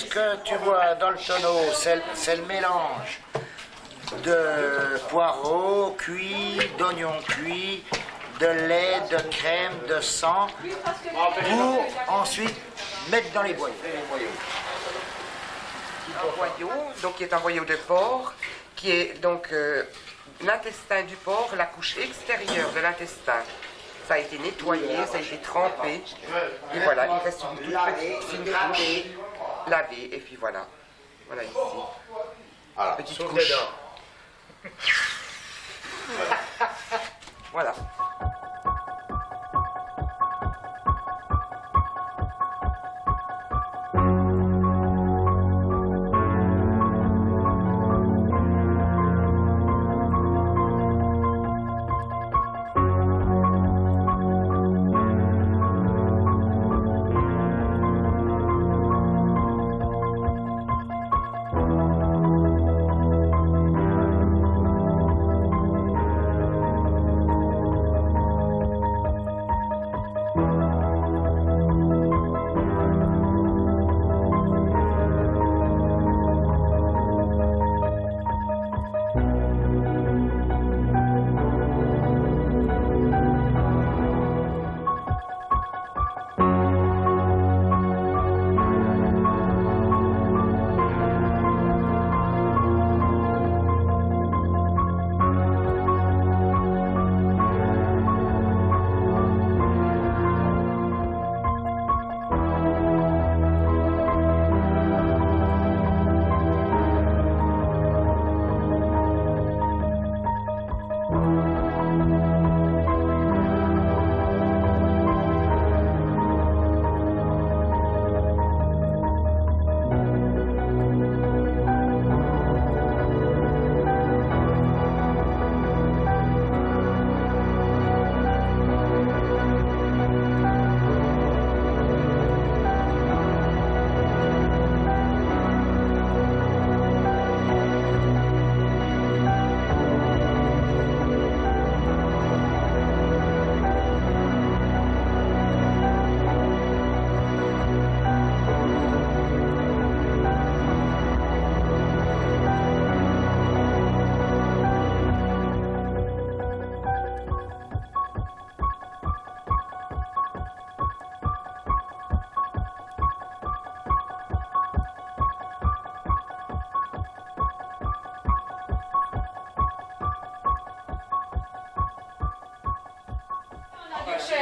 ce que tu vois dans le tonneau, c'est le mélange de poireaux cuits, d'oignons cuits, de lait, de crème, de sang, pour ensuite mettre dans les boyaux. Un boyau, donc qui est un boyau de porc, qui est donc l'intestin du porc, la couche extérieure de l'intestin. Ça a été nettoyé, ça a été trempé, et voilà, il reste une toute petite fine couche lavée, et puis voilà, voilà ici, Voilà. petite couche. Voilà.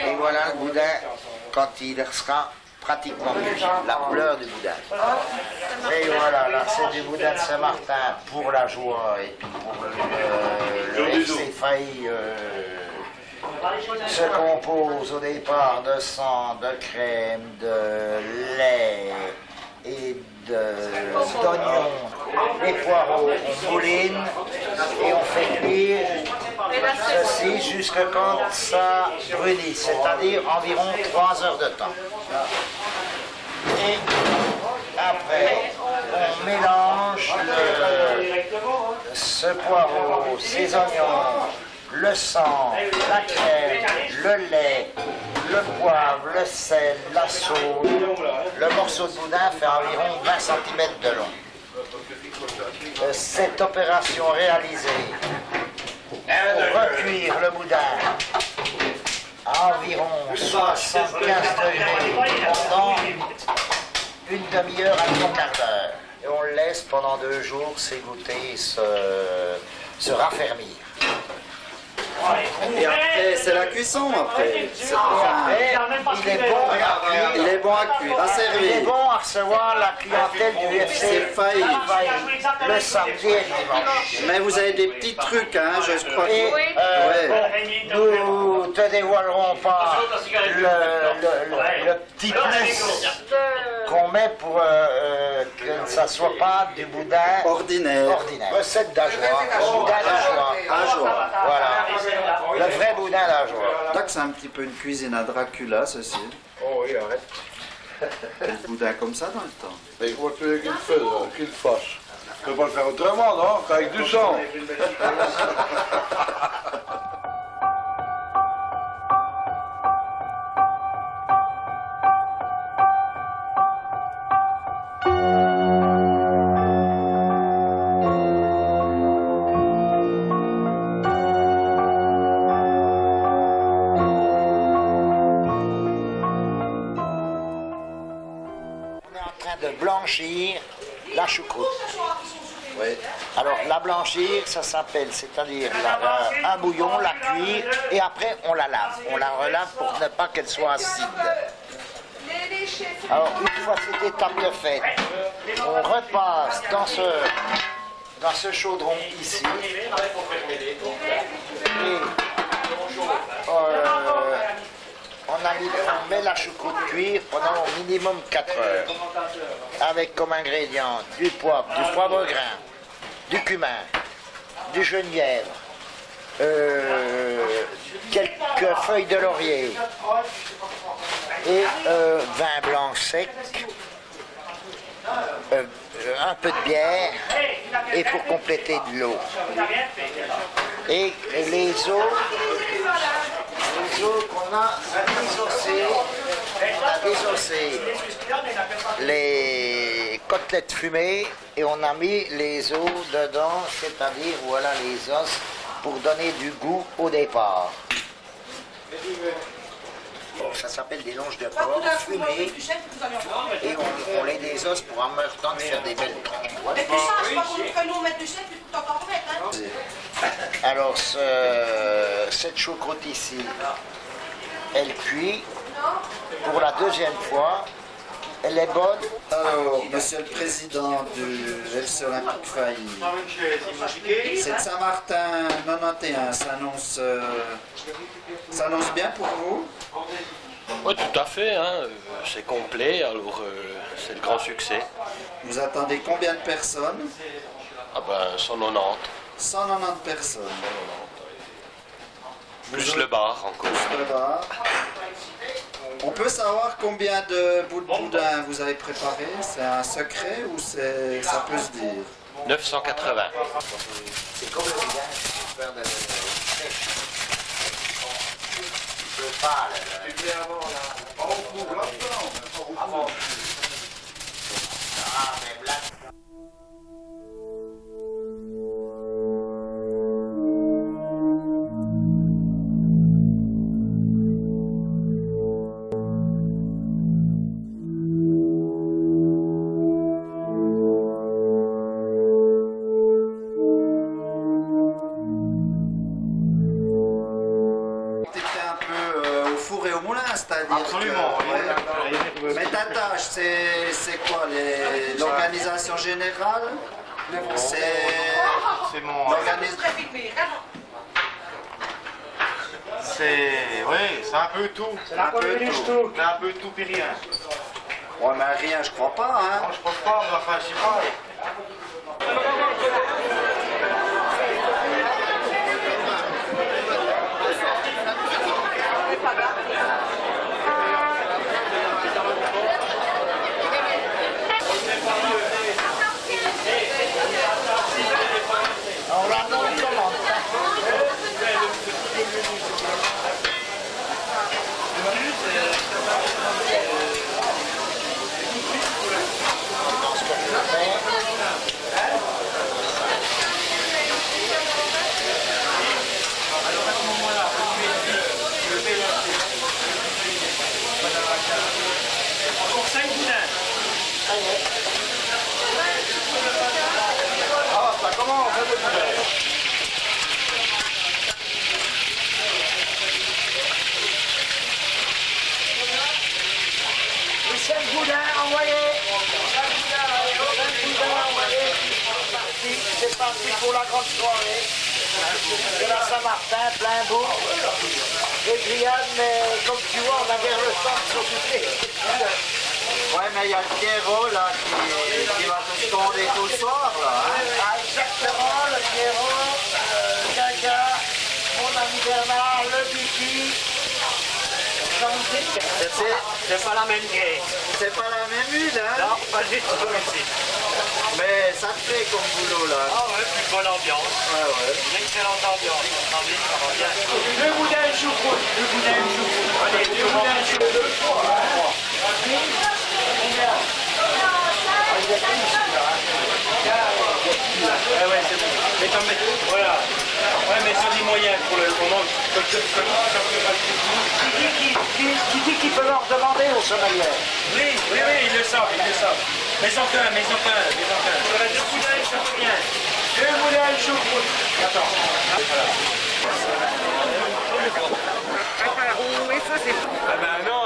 Et voilà le boudin quand il sera pratiquement cuit, la couleur du boudin. Et voilà, là c'est du boudin de Saint-Martin pour la joie et puis pour le FC Failly se compose au départ de sang, de crème, de lait et d'oignons. Les poireaux, on mouline et on fait cuire ceci jusqu'à quand ça brunit, c'est-à-dire environ 3 heures de temps. Et après, on mélange ce poireau, ces oignons, le sang, la crème, le lait, le poivre, le sel, la sauce. Le morceau de boudin fait environ 20 cm de long. Cette opération réalisée pour recuire le boudin à environ 75 degrés pendant une demi-heure à 3/4 d'heure. Et on le laisse pendant 2 jours s'égoutter, se raffermir. Et après, c'est la cuisson après. Et après, il est bon à cuire. Il est bon à cuire, à Il est servir. bon à recevoir la clientèle du UFC Failly. le samedi et le dimanche. Mais vous avez des petits trucs, hein, je crois Et que... nous ne te dévoilerons pas le petit plus qu'on met pour que ça ne soit pas du boudin Ordinaire. Recette d'Ajoie, boudin d'Ajoie. Ajoie. Voilà, le vrai boudin d'Ajoie. Tac, c'est un petit peu une cuisine à Dracula, ceci. Oh oui, arrête. Le boudin comme ça dans le temps. Mais comment tu veux qu'il fasse, qu'il fasse? Tu peux pas le faire autrement, non? Qu'avec du sang. train de blanchir la choucroute. Oui. Alors la blanchir, ça s'appelle, c'est-à-dire un bouillon, la cuire et après on la lave. On la relave pour ne pas qu'elle soit acide. Alors une fois cette étape de fait, on repasse dans ce chaudron ici. Et on met la choucroute cuire pendant au minimum 4 heures. Avec comme ingrédients du poivre grain, du cumin, du genièvre, quelques feuilles de laurier et vin blanc sec, un peu de bière et pour compléter de l'eau. Et les os qu'on a désossé les côtelettes fumées et on a mis les os dedans, c'est-à-dire voilà les os pour donner du goût au départ. Bon, ça s'appelle des longes de porc fumées et on les désosse pour en même temps de faire des belles tranches. Alors cette choucroute ici, elle cuit pour la deuxième fois. Elle est bonne. Alors, Monsieur le Président du FC Olympique Failly, cette Saint-Martin 91 s'annonce bien pour vous? Oui, tout à fait, hein. C'est complet, alors c'est le grand succès. Vous attendez combien de personnes? Ah ben, 190. 190 personnes. Plus le bar encore. Plus le bar. On peut savoir combien de bouts de boudin vous avez préparé? C'est un secret ou ça peut se dire? 980. C'est comme le village, faire de sèche. Tu peux pas avant. Ah, mais blague. Absolument. Mais ta tâche, c'est quoi? L'organisation générale? C'est mon... C'est un peu tout. C'est un peu tout puis rien. Ouais, mais rien, je crois pas, hein? Non, je pense pas, mais enfin, je sais pas. On la non commande. Encore 5 boudins. Ah, ça commence, on fait des boudins. Les 5 boudins envoyés. 5 boudins envoyés. C'est parti pour la grande soirée. C'est la Saint-Martin, plein beau. Des grillades, mais comme tu vois, on a vers le temps de s'occuper. Ouais, mais il y a le Pierrot, là, qui va te sconder tout le soir, là, hein? Ah, exactement, le Pierrot, Gaga, mon ami Bernard, le Bibi. C'est pas la même guerre. C'est pas la même huile, hein? Non, pas du tout ici. Mais ça te fait comme boulot, là. Ah ouais, plus bonne ambiance. Ouais. Une excellente ambiance. Ça va bien. 2 boudins et choucroute. 2 boudins et choucroute. Allez, 2 boudins et choucroute. Ouais, c'est bon. Voilà. Ouais, mais sur moyen pour le moment. Qui dit qu'il peut leur demander aux sommeliers? Oui, ils le savent, Mais en qu'un. Voilà, 2 boudins, ça va bien. 2 boudins, choucroute. Attends. Voilà. Oui, ça c'est... Ah ben non,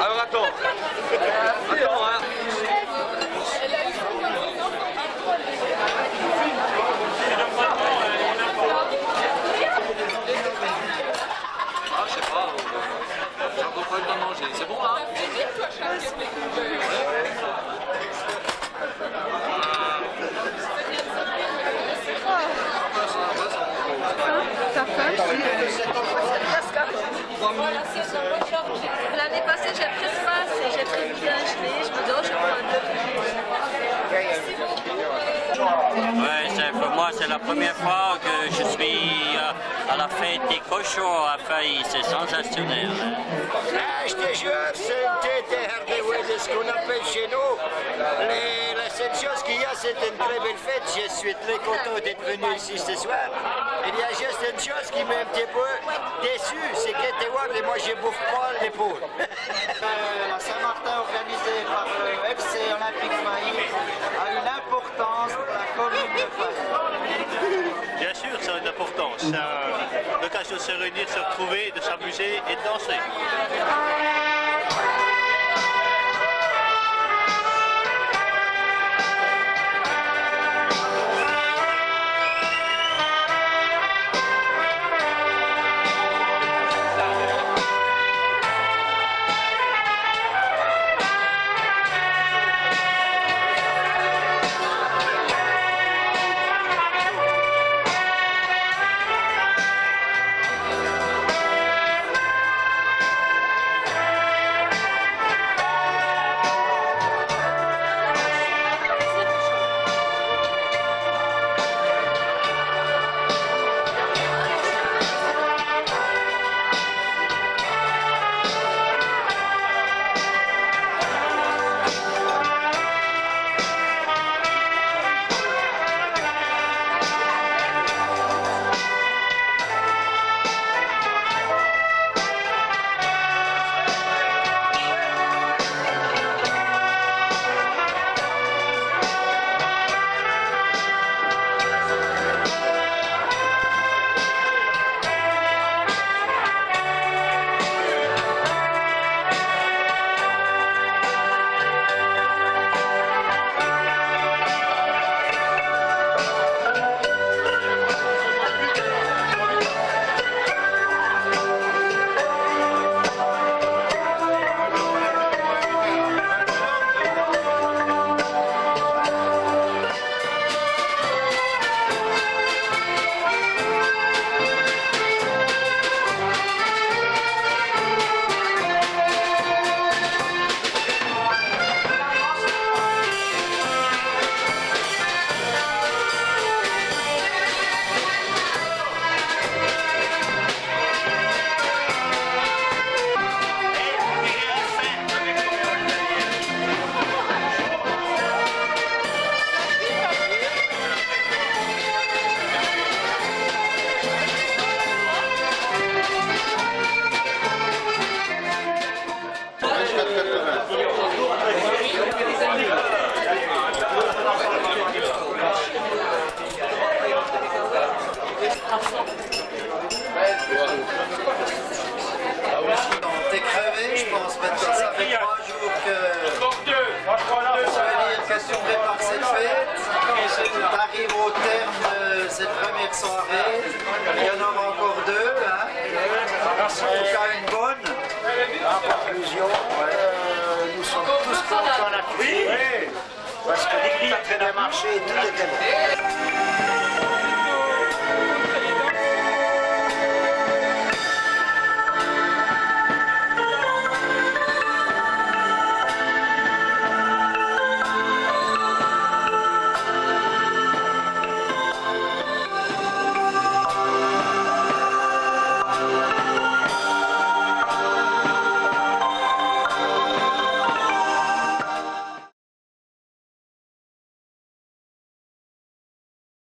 alors attends. Attends, hein. Ah, je sais pas. J'en dois pas le temps de manger. C'est bon, hein? Voilà, c'est ça. L'année passée, j'ai presque pas assez. J'ai pris bien gelé. Je me dis, oh, je prends 2. Ouais, pour moi, c'est la première fois que je suis à la fête des cochons à Failly. C'est sensationnel. Ah, je te jure, c'était ce qu'on appelle chez nous. La seule chose qu'il y a, c'est une très belle fête. Je suis très content d'être venu ici ce soir. Il y a juste une chose qui m'a un petit peu déçu, c'est que Teward et moi, je bouffe pas l'épaule. La Saint-Martin organisée par le FC Olympique Failly a une importance pour la commune de Failly. Bien sûr, ça a une importance. C'est l'occasion de se réunir, de se retrouver, de s'amuser et de danser. T'es crevé, je pense maintenant. Ça fait 3 jours que tu prépares cette fête. Tu arrives au terme de cette première soirée. Il y en aura encore 2. Hein. En tout cas, une bonne. En conclusion, nous sommes tous contents la cuisine. Parce que tout a très bien marché et tout était bon.